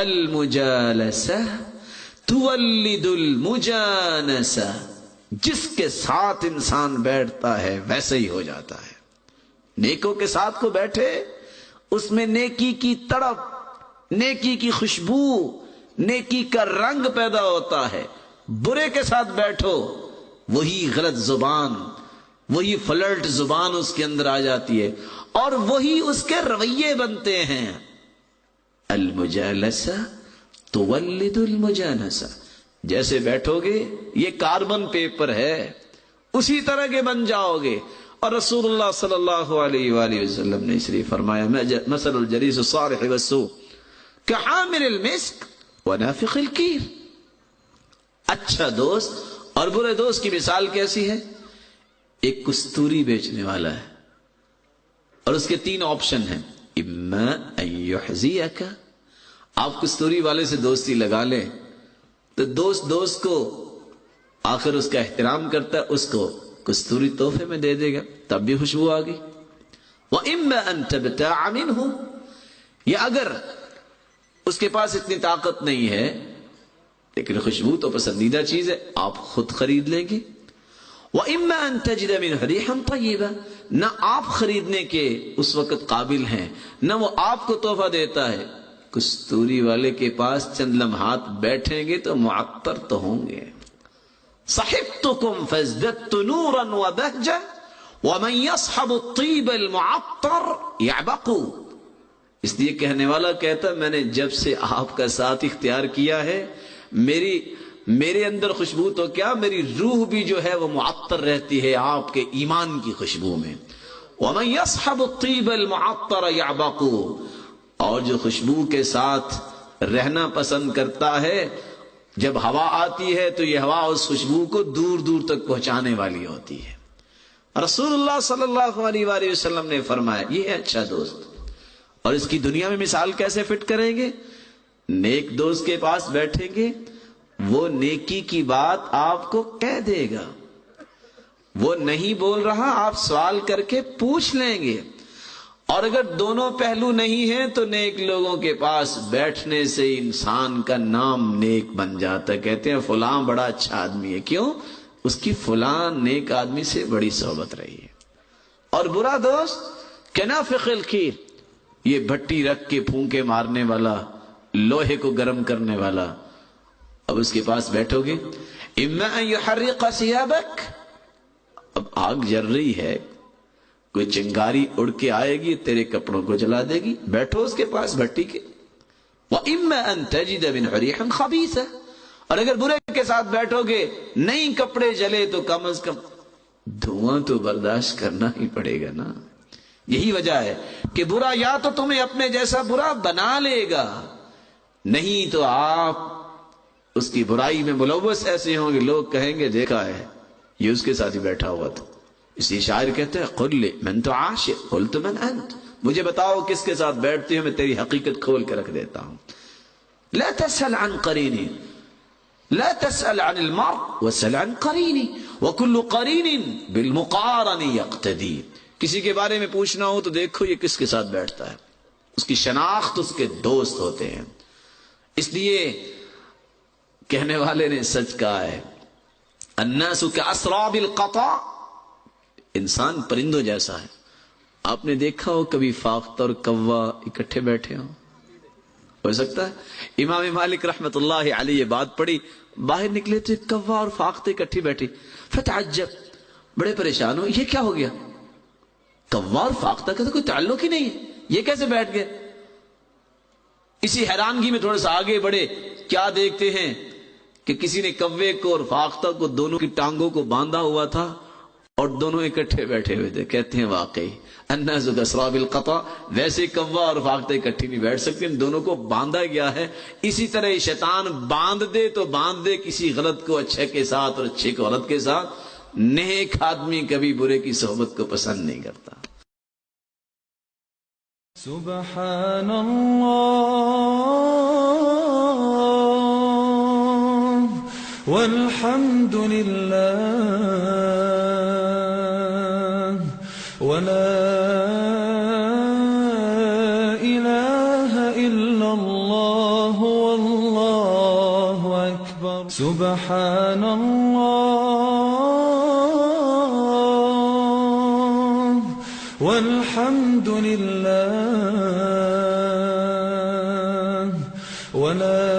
المجالسہ تولد المجانسہ، جس کے ساتھ انسان بیٹھتا ہے ویسے ہی ہو جاتا ہے۔ نیکوں کے ساتھ کو بیٹھے، اس میں نیکی کی تڑپ، نیکی کی خوشبو، نیکی کا رنگ پیدا ہوتا ہے۔ برے کے ساتھ بیٹھو، وہی غلط زبان، وہی فلرٹ زبان اس کے اندر آ جاتی ہے، اور وہی اس کے رویے بنتے ہیں۔ المجالسہ تولد المجانسہ، جیسے بیٹھو گے یہ کاربن پیپر ہے، اسی طرح کے بن جاؤ گے۔ اور رسول اللہ صلی اللہ علیہ وآلہ وسلم نے اس لیے فرمایا مثل الجلیس الصالح والسوء کحامل المسک ونافخ الکیر، اچھا دوست اور برے دوست کی مثال کیسی ہے؟ ایک کستوری بیچنے والا ہے اور اس کے 3 آپشن ہیں، اما ان یحزیک، آپ کستوری والے سے دوستی لگا لیں تو دوست کو آخر اس کا احترام کرتا ہے، اس کو کستوری تحفے میں دے دے گا، تب بھی خوشبو آ گئی۔ وَإِمَّا أَن تَبْتَاعَ مِنْهُ، یا اگر اس کے پاس اتنی طاقت نہیں ہے لیکن خوشبو تو پسندیدہ چیز ہے، آپ خود خرید لیں گے۔ وَإِمَّا أَن تَجِدَ مِنْهُ رِيحًا طَيِّبًا، نہ آپ خریدنے کے اس وقت قابل ہیں، نہ وہ آپ کو تحفہ دیتا ہے، کستوری والے کے پاس چند لمحات بیٹھیں گے تو معطر تو ہوں گے۔ صحبتکم فازددت نورا وبہجا ومن يصحب الطیب المعطر یعبق، اس لیے کہنے والا کہتا ہے میں نے جب سے آپ کا ساتھ اختیار کیا ہے، میرے اندر خوشبو تو کیا، میری روح بھی جو ہے وہ معطر رہتی ہے آپ کے ایمان کی خوشبو میں۔ ومن يصحب الطیب المعطر یعبق، اور جو خوشبو کے ساتھ رہنا پسند کرتا ہے، جب ہوا آتی ہے تو یہ ہوا اس خوشبو کو دور دور تک پہنچانے والی ہوتی ہے۔ رسول اللہ صلی اللہ علیہ وآلہ وسلم نے فرمایا یہ ہے اچھا دوست۔ اور اس کی دنیا میں مثال کیسے فٹ کریں گے؟ نیک دوست کے پاس بیٹھیں گے، وہ نیکی کی بات آپ کو کہہ دے گا، وہ نہیں بول رہا، آپ سوال کر کے پوچھ لیں گے۔ اور اگر دونوں پہلو نہیں ہیں تو نیک لوگوں کے پاس بیٹھنے سے انسان کا نام نیک بن جاتا ہے۔ کہتے ہیں فلاں بڑا اچھا آدمی ہے، کیوں؟ اس کی فلاں نیک آدمی سے بڑی صحبت رہی ہے۔ اور برا دوست کنافخ الکیر، یہ بھٹی رکھ کے پھونکے مارنے والا، لوہے کو گرم کرنے والا، اب اس کے پاس بیٹھو گے، اما ان یحرق ثیابک، اب آگ جل رہی ہے، کوئی چنگاری اڑ کے آئے گی تیرے کپڑوں کو جلا دے گی، بیٹھو اس کے پاس بھٹی کے۔ وَإِمَّا أَن تَجِدَ مِنْهُ رِيحًا خَبِيثًا، اور اگر برے کے ساتھ بیٹھو گے، نہیں کپڑے جلے تو کم از کم دھواں تو برداشت کرنا ہی پڑے گا نا۔ یہی وجہ ہے کہ برا یا تو تمہیں اپنے جیسا برا بنا لے گا، نہیں تو آپ اس کی برائی میں ملوث ایسے ہوں گے، لوگ کہیں گے دیکھا ہے یہ اس کے ساتھ ہی بیٹھا ہوا تھا۔ اس لیے شاعر کہتے ہیں قل لی من تعاشق قلت من انت، مجھے بتاؤ کس کے ساتھ بیٹھتے ہو، میں تیری حقیقت کھول کے رکھ دیتا ہوں۔ لا تسأل عن قرینی، لا تسأل عن المرء واسأل عن قرینی، وكل قرین بالمقارن یقتدی، کسی کے بارے میں پوچھنا ہو تو دیکھو یہ کس کے ساتھ بیٹھتا ہے، اس کی شناخت اس کے دوست ہوتے ہیں۔ اس لیے کہنے والے نے سچ کہا ہے، الناس کاسراب القطع، انسان پرندوں جیسا ہے۔ آپ نے دیکھا ہو کبھی فاختہ اور کوا اکٹھے بیٹھے ہو سکتا ہے؟ امام مالک رحمت اللہ علیہ یہ بات پڑھی، باہر نکلے تو کوا اور فاختہ اکٹھی بیٹھی، فتعجب، بڑے پریشان ہو، یہ کیا ہو گیا؟ کوا اور فاختہ کا تو کوئی تعلق ہی نہیں ہے، یہ کیسے بیٹھ گئے؟ اسی حیرانگی میں تھوڑا سا آگے بڑھے، کیا دیکھتے ہیں کہ کسی نے کوے کو اور فاختہ کو دونوں کی ٹانگوں کو باندھا ہوا تھا اور دونوں اکٹھے بیٹھے ہوئے تھے۔ کہتے ہیں واقعی الناس کاسراب القطع، ویسے کوا اور فاختہ اکٹھی نہیں بیٹھ سکتے، ان دونوں کو باندھا گیا ہے۔ اسی طرح شیطان باندھ دے تو باندھ دے کسی غلط کو اچھے کے ساتھ اور اچھے کو غلط کے ساتھ۔ نیک آدمی کبھی برے کی صحبت کو پسند نہیں کرتا۔ سبحان اللہ والحمد للہ ولا الہ الا اللہ سبحان الله والحمد لله ولا